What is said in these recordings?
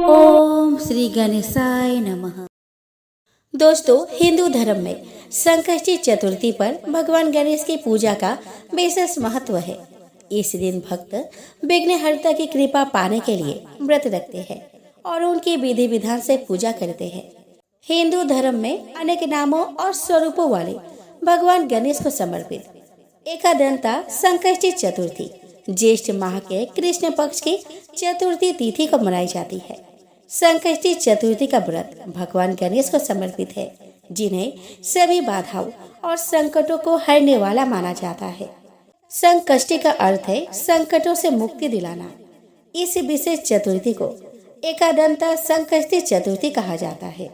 ओम श्री गणेशाय नमः। दोस्तों, हिंदू धर्म में संकष्टी चतुर्थी पर भगवान गणेश की पूजा का विशेष महत्व है। इस दिन भक्त विघ्नहर्ता की कृपा पाने के लिए व्रत रखते हैं और उनकी विधि विधान से पूजा करते हैं। हिंदू धर्म में अनेक नामों और स्वरूपों वाले भगवान गणेश को समर्पित एकादंता संकष्टी चतुर्थी ज्येष्ठ माह के कृष्ण पक्ष की चतुर्थी तिथि को मनाई जाती है। संकष्टी चतुर्थी का व्रत भगवान गणेश को समर्पित है, जिन्हें सभी बाधाओं और संकटों को हरने वाला माना जाता है। संकष्टी का अर्थ है संकटों से मुक्ति दिलाना। इस विशेष चतुर्थी को एकादंता संकष्टी चतुर्थी कहा जाता है।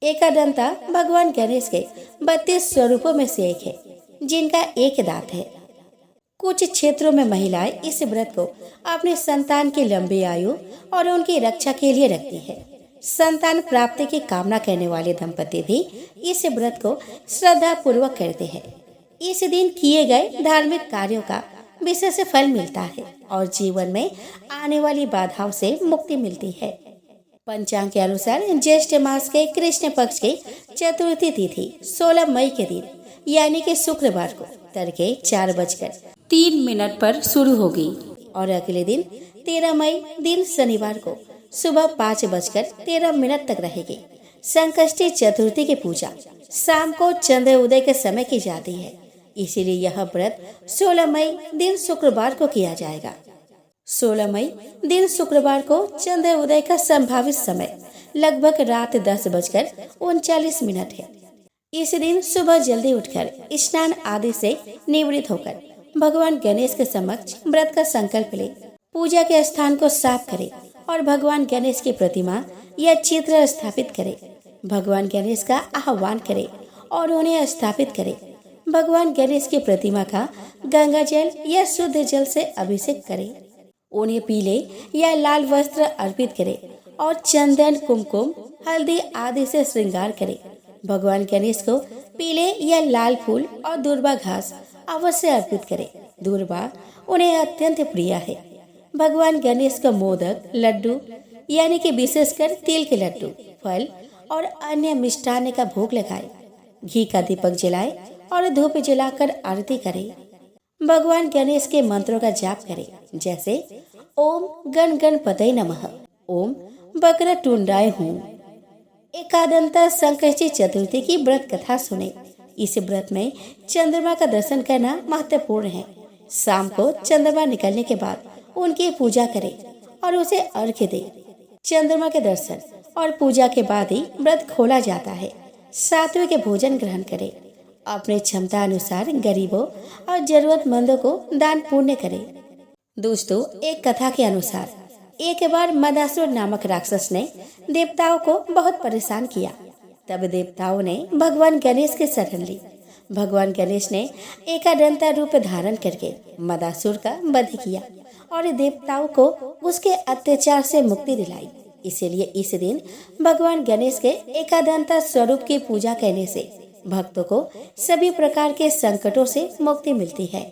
एकादंता भगवान गणेश के 32 स्वरूपों में से एक है, जिनका एक दांत है। कुछ क्षेत्रों में महिलाएं इस व्रत को अपने संतान की लंबी आयु और उनकी रक्षा के लिए रखती है। संतान प्राप्ति की कामना करने वाले दंपति भी इस व्रत को श्रद्धा पूर्वक करते हैं। इस दिन किए गए धार्मिक कार्यों का विशेष फल मिलता है और जीवन में आने वाली बाधाओं से मुक्ति मिलती है। पंचांग के अनुसार ज्येष्ठ मास के कृष्ण पक्ष की चतुर्थी तिथि 16 मई के दिन यानी कि शुक्रवार को तड़के 4:03 पर शुरू होगी और अगले दिन 13 मई दिन शनिवार को सुबह 5:13 तक रहेगी। संकष्टी चतुर्थी की पूजा शाम को चंद्र उदय के समय की जाती है, इसीलिए यह व्रत 16 मई दिन शुक्रवार को किया जाएगा। 16 मई दिन शुक्रवार को चंद्र उदय का संभावित समय लगभग रात 10:39 है। इस दिन सुबह जल्दी उठकर स्नान आदि से निवृत्त होकर भगवान गणेश के समक्ष व्रत का संकल्प ले, पूजा के स्थान को साफ करे और भगवान गणेश की प्रतिमा या चित्र स्थापित करे। भगवान गणेश का आह्वान करे और उन्हें स्थापित करे। भगवान गणेश की प्रतिमा का गंगा जल या शुद्ध जल से अभिषेक करे। उन्हें पीले या लाल वस्त्र अर्पित करे और चंदन, कुमकुम, हल्दी आदि से श्रृंगार करे। भगवान गणेश को पीले या लाल फूल और दूर्वा घास अवश्य अर्पित करें। दूर्वा उन्हें अत्यंत प्रिय है। भगवान गणेश को मोदक, लड्डू यानी कि विशेषकर तिल के लड्डू, फल और अन्य मिष्टान्न का भोग लगाए। घी का दीपक जलाए और धूप जलाकर आरती करे। भगवान गणेश के मंत्रों का जाप करें, जैसे ओम गण गणपतये नमः, ओम वक्रतुंडाय हूँ। एकादंता संकष्टी चतुर्थी की व्रत कथा सुने। इस व्रत में चंद्रमा का दर्शन करना महत्वपूर्ण है। शाम को चंद्रमा निकलने के बाद उनकी पूजा करें और उसे अर्घ्य दें। चंद्रमा के दर्शन और पूजा के बाद ही व्रत खोला जाता है। सात्विक भोजन ग्रहण करें। अपने क्षमता अनुसार गरीबों और जरूरतमंदों को दान पुण्य करें। दोस्तों, एक कथा के अनुसार एक बार मदासुर नामक राक्षस ने देवताओं को बहुत परेशान किया। तब देवताओं ने भगवान गणेश की शरण ली। भगवान गणेश ने एकादंता रूप धारण करके मदासुर का वध किया और देवताओं को उसके अत्याचार से मुक्ति दिलाई। इसीलिए इस दिन भगवान गणेश के एकादंता स्वरूप की पूजा करने से भक्तों को सभी प्रकार के संकटों से मुक्ति मिलती है।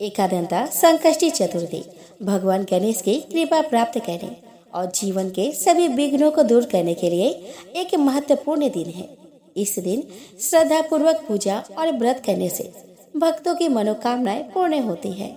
एकादंता संकष्टी चतुर्थी भगवान गणेश की कृपा प्राप्त करने और जीवन के सभी विघ्नों को दूर करने के लिए एक महत्वपूर्ण दिन है। इस दिन श्रद्धा पूर्वक पूजा और व्रत करने से भक्तों की मनोकामनाएं पूर्ण होती है।